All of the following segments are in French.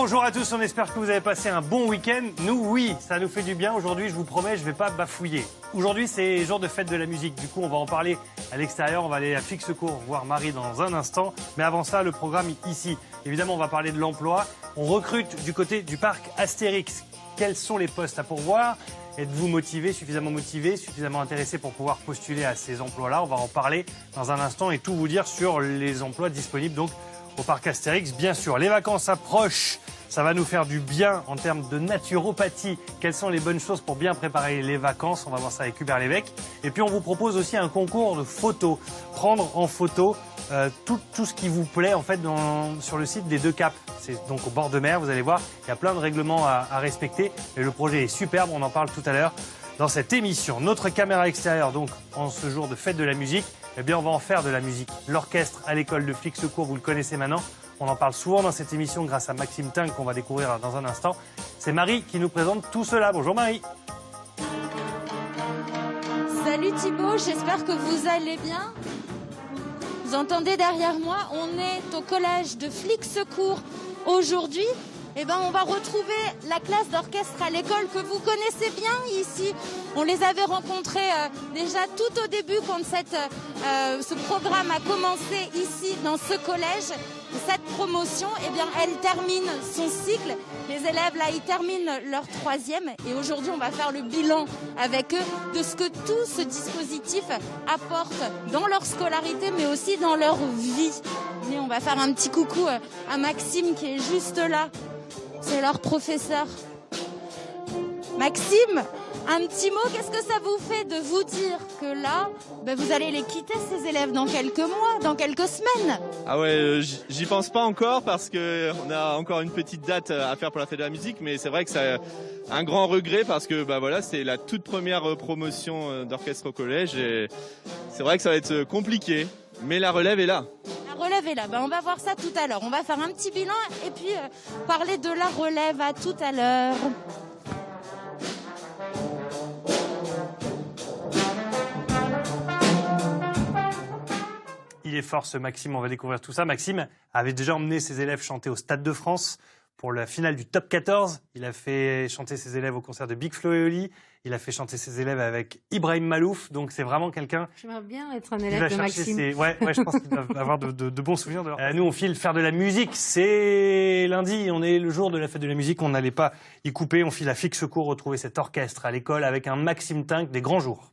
Bonjour à tous, on espère que vous avez passé un bon week-end. Nous, oui, ça nous fait du bien. Aujourd'hui, je vous promets, je ne vais pas bafouiller. Aujourd'hui, c'est jour de fête de la musique. Du coup, on va en parler à l'extérieur. On va aller à Flixecourt voir Marie dans un instant. Mais avant ça, le programme ici. Évidemment, on va parler de l'emploi. On recrute du côté du parc Astérix. Quels sont les postes à pourvoir ? Êtes-vous motivé, suffisamment intéressé pour pouvoir postuler à ces emplois-là ? On va en parler dans un instant et tout vous dire sur les emplois disponibles donc au parc Astérix. Bien sûr, les vacances approchent, ça va nous faire du bien en termes de naturopathie. Quelles sont les bonnes choses pour bien préparer les vacances ? On va voir ça avec Hubert Lévesque. Et puis on vous propose aussi un concours de photos. Prendre en photo tout ce qui vous plaît en fait sur le site des Deux Caps. C'est donc au bord de mer, vous allez voir, il y a plein de règlements à respecter. Et le projet est superbe, on en parle tout à l'heure dans cette émission. Notre caméra extérieure, donc, en ce jour de fête de la musique, eh bien, on va en faire de la musique. L'orchestre à l'école de Flixecourt, vous le connaissez maintenant. On en parle souvent dans cette émission grâce à Maxime Tinck qu'on va découvrir dans un instant. C'est Marie qui nous présente tout cela. Bonjour Marie. Salut Thibaut, j'espère que vous allez bien. Vous entendez derrière moi, on est au collège de Flixecourt. Aujourd'hui, on va retrouver la classe d'orchestre à l'école que vous connaissez bien ici. On les avait rencontrés déjà tout au début quand ce programme a commencé ici dans ce collège. Cette promotion, elle termine son cycle. Les élèves, là, ils terminent leur troisième. Et aujourd'hui, on va faire le bilan avec eux de ce que tout ce dispositif apporte dans leur scolarité, mais aussi dans leur vie. Et on va faire un petit coucou à Maxime qui est juste là. C'est leur professeur. Maxime, un petit mot, qu'est-ce que ça vous fait de vous dire que là, vous allez les quitter, ces élèves, dans quelques mois, dans quelques semaines ? Ah ouais, j'y pense pas encore parce qu'on a encore une petite date à faire pour la fête de la musique, mais c'est vrai que c'est un grand regret parce que c'est la toute première promotion d'orchestre au collège et c'est vrai que ça va être compliqué, mais la relève est là. La relève est là, on va voir ça tout à l'heure. On va faire un petit bilan et puis parler de la relève à tout à l'heure. Il est fort ce Maxime, on va découvrir tout ça. Maxime avait déjà emmené ses élèves chanter au Stade de France pour la finale du Top 14. Il a fait chanter ses élèves au concert de Big Flo et Oli. Il a fait chanter ses élèves avec Ibrahim Malouf. Donc c'est vraiment quelqu'un... J'aimerais bien être un élève de Maxime. Ouais, je pense qu'il doit avoir de bons souvenirs. Nous, on file faire de la musique. C'est lundi, on est le jour de la fête de la musique. On n'allait pas y couper. On file à Flixecourt retrouver cet orchestre à l'école avec un Maxime Tinck des grands jours.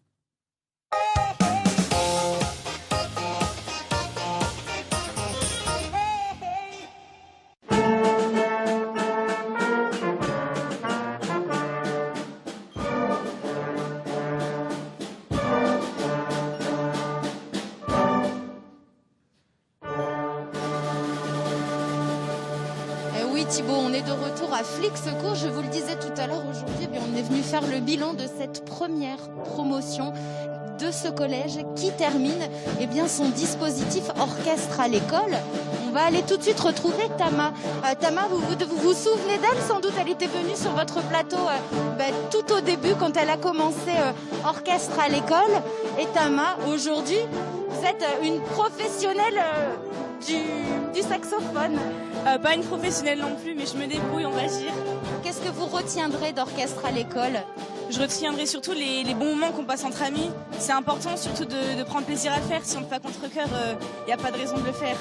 Thibaut, on est de retour à Flixecourt. Je vous le disais tout à l'heure, aujourd'hui, on est venu faire le bilan de cette première promotion de ce collège qui termine son dispositif orchestre à l'école. On va aller tout de suite retrouver Tama. Tama, vous vous souvenez d'elle sans doute, elle était venue sur votre plateau tout au début quand elle a commencé orchestre à l'école. Et Tama, aujourd'hui, vous êtes une professionnelle du saxophone. Pas une professionnelle non plus, mais je me débrouille, on va dire. Qu'est-ce que vous retiendrez d'orchestre à l'école ? Je retiendrai surtout les bons moments qu'on passe entre amis. C'est important surtout de prendre plaisir à le faire. Si on ne le fait pas contre cœur, il n'y a pas de raison de le faire.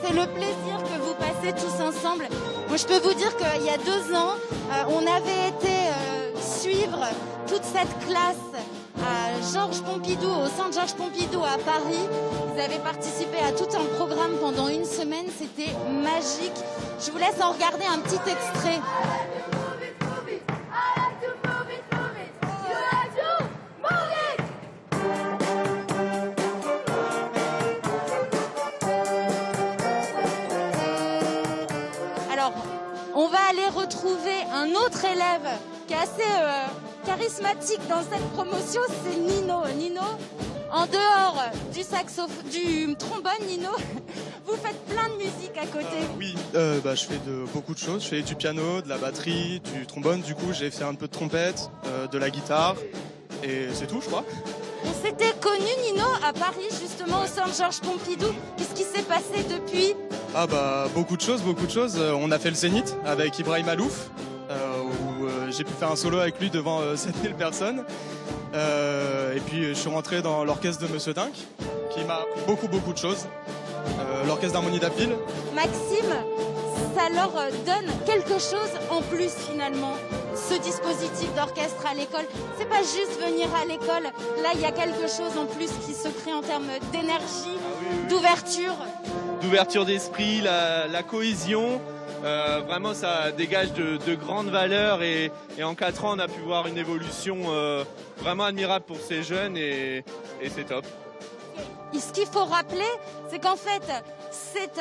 C'est le plaisir que vous passez tous ensemble. Moi, je peux vous dire qu'il y a 2 ans, on avait été suivre toute cette classe à Georges Pompidou, au centre Georges Pompidou à Paris. Vous avez participé à tout un programme pendant une semaine, c'était magique. Je vous laisse en regarder un petit extrait. Alors, on va aller retrouver un autre élève qui est assez charismatique dans cette promotion, c'est Nino. Nino, en dehors du trombone, Nino, vous faites plein de musique à côté. Oui, je fais beaucoup de choses. Je fais du piano, de la batterie, du trombone. Du coup, j'ai fait un peu de trompette, de la guitare. Et c'est tout, je crois. On s'était connus, Nino, à Paris, justement, au centre Georges Pompidou. Qu'est-ce qui s'est passé depuis ? Ah bah beaucoup de choses. On a fait le Zénith avec Ibrahim Alouf, où j'ai pu faire un solo avec lui devant 7000 personnes. Et puis je suis rentré dans l'orchestre de Monsieur Dink, qui m'a appris beaucoup de choses. L'orchestre d'harmonie d'Appil. Maxime, ça leur donne quelque chose en plus finalement, ce dispositif d'orchestre à l'école. C'est pas juste venir à l'école, là il y a quelque chose en plus qui se crée en termes d'énergie, d'ouverture. D'ouverture d'esprit, la cohésion, vraiment ça dégage de grandes valeurs et en 4 ans on a pu voir une évolution vraiment admirable pour ces jeunes et c'est top. Et ce qu'il faut rappeler, c'est qu'en fait, c'est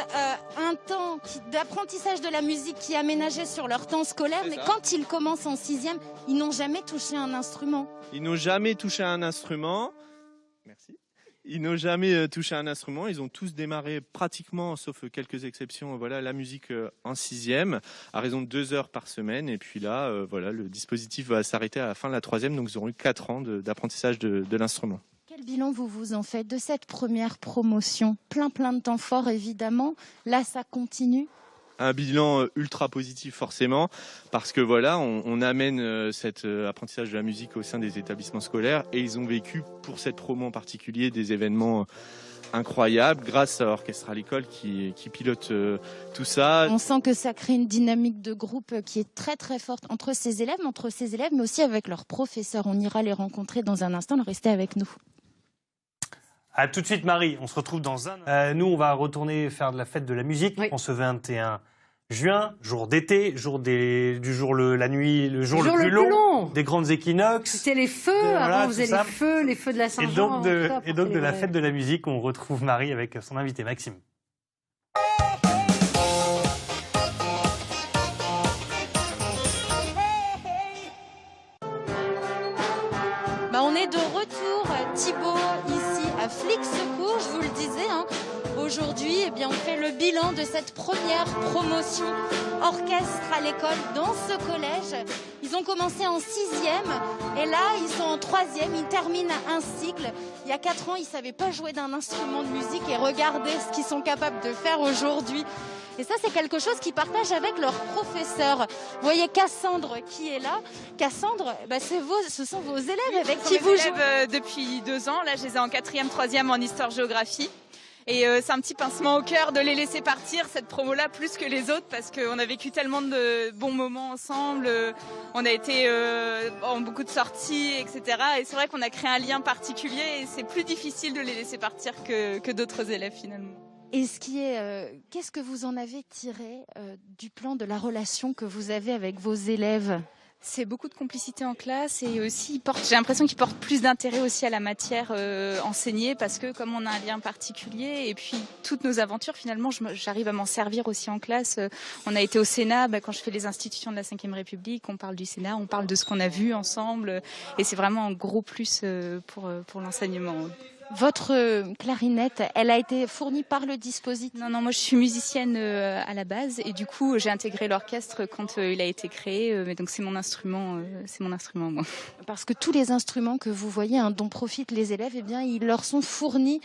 un temps d'apprentissage de la musique qui est aménagé sur leur temps scolaire, mais quand ils commencent en 6e, ils n'ont jamais touché un instrument. Ils n'ont jamais touché un instrument. Merci. Ils n'ont jamais touché un instrument. Ils ont tous démarré pratiquement, sauf quelques exceptions, voilà, la musique en 6e, à raison de 2 heures par semaine. Et puis là, voilà, le dispositif va s'arrêter à la fin de la 3e, donc ils auront eu 4 ans d'apprentissage de l'instrument. Quel bilan vous en faites de cette première promotion? Plein de temps fort évidemment. Là, ça continue. Un bilan ultra positif forcément, parce que voilà, on amène cet apprentissage de la musique au sein des établissements scolaires et ils ont vécu pour cette promo en particulier des événements incroyables grâce à l'orchestre à l'école qui pilote tout ça. On sent que ça crée une dynamique de groupe qui est très forte entre ces élèves, mais aussi avec leurs professeurs. On ira les rencontrer dans un instant. Restez avec nous. À tout de suite, Marie. On se retrouve dans un... nous, on va retourner faire de la fête de la musique en ce 21 juin, jour d'été, la nuit, le jour le plus long, des grandes équinoxes. C'était les feux, avant on faisait les feux de la Saint-Jean. Et donc de la fête de la musique, on retrouve Marie avec son invité Maxime. On est de retour, Thibaut, ici à Flixecourt, je vous le disais. Aujourd'hui, on fait le bilan de cette première promotion orchestre à l'école dans ce collège. Ils ont commencé en 6e et là, ils sont en 3e. Ils terminent un cycle. Il y a 4 ans, ils ne savaient pas jouer d'un instrument de musique et regardez ce qu'ils sont capables de faire aujourd'hui. Et ça, c'est quelque chose qu'ils partagent avec leurs professeurs. Vous voyez Cassandre qui est là. Cassandre, ce sont vos élèves avec qui vous jouez. Depuis 2 ans, là je les ai en 4e, 3e en histoire-géographie. Et c'est un petit pincement au cœur de les laisser partir, cette promo-là, plus que les autres, parce qu'on a vécu tellement de bons moments ensemble. On a été en beaucoup de sorties, etc. Et c'est vrai qu'on a créé un lien particulier et c'est plus difficile de les laisser partir que d'autres élèves finalement. Et qu'est-ce que vous en avez tiré du plan de la relation que vous avez avec vos élèves? C'est beaucoup de complicité en classe et aussi j'ai l'impression qu'ils portent plus d'intérêt aussi à la matière enseignée parce que comme on a un lien particulier et puis toutes nos aventures finalement j'arrive à m'en servir aussi en classe. On a été au Sénat, quand je fais les institutions de la Ve République, on parle du Sénat, on parle de ce qu'on a vu ensemble et c'est vraiment un gros plus pour l'enseignement. Votre clarinette, elle a été fournie par le dispositif? Non, moi je suis musicienne à la base et du coup j'ai intégré l'orchestre quand il a été créé. Mais donc c'est mon instrument moi. Parce que tous les instruments que vous voyez, dont profitent les élèves, ils leur sont fournis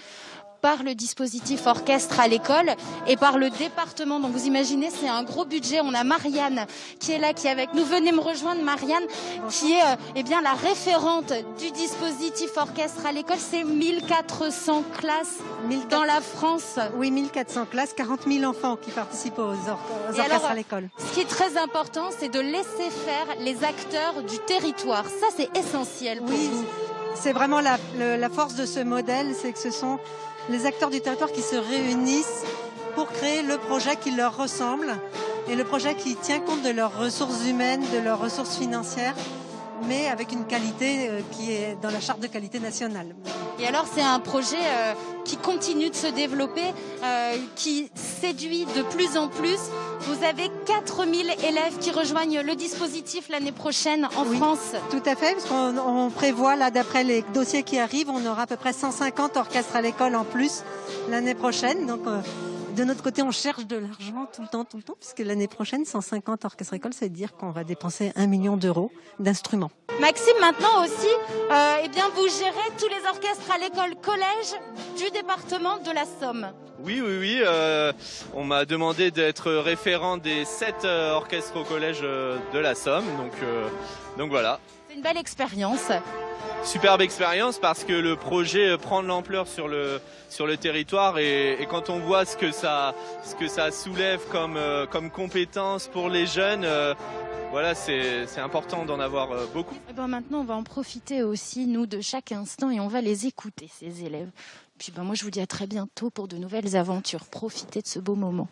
par le dispositif orchestre à l'école et par le département. Donc vous imaginez, c'est un gros budget. On a Marianne qui est là, qui est avec nous. Venez me rejoindre, Marianne, qui est la référente du dispositif orchestre à l'école. C'est 1400 classes dans la France. Oui, 1400 classes, 40 000 enfants qui participent aux orchestres à l'école. Ce qui est très important, c'est de laisser faire les acteurs du territoire. Ça, c'est essentiel pour vous. C'est vraiment la force de ce modèle, c'est que ce sont les acteurs du territoire qui se réunissent pour créer le projet qui leur ressemble et le projet qui tient compte de leurs ressources humaines, de leurs ressources financières, mais avec une qualité qui est dans la charte de qualité nationale. Et alors c'est un projet qui continue de se développer, qui séduit de plus en plus. Vous avez 4000 élèves qui rejoignent le dispositif l'année prochaine en France. Tout à fait, parce qu'on prévoit, là, d'après les dossiers qui arrivent, on aura à peu près 150 orchestres à l'école en plus l'année prochaine. Donc de notre côté, on cherche de l'argent tout le temps, puisque l'année prochaine, 150 orchestres à l'école, ça veut dire qu'on va dépenser 1 million d'euros d'instruments. Maxime, maintenant aussi, vous gérez tous les orchestres à l'école collège du département de la Somme. Oui. On m'a demandé d'être référent des 7 orchestres au collège de la Somme. Donc voilà. C'est une belle expérience. Superbe expérience parce que le projet prend de l'ampleur sur le territoire et quand on voit ce que ça soulève comme compétences pour les jeunes, voilà, c'est important d'en avoir beaucoup. Et ben maintenant, on va en profiter aussi, nous, de chaque instant et on va les écouter, ces élèves. Puis moi, je vous dis à très bientôt pour de nouvelles aventures. Profitez de ce beau moment.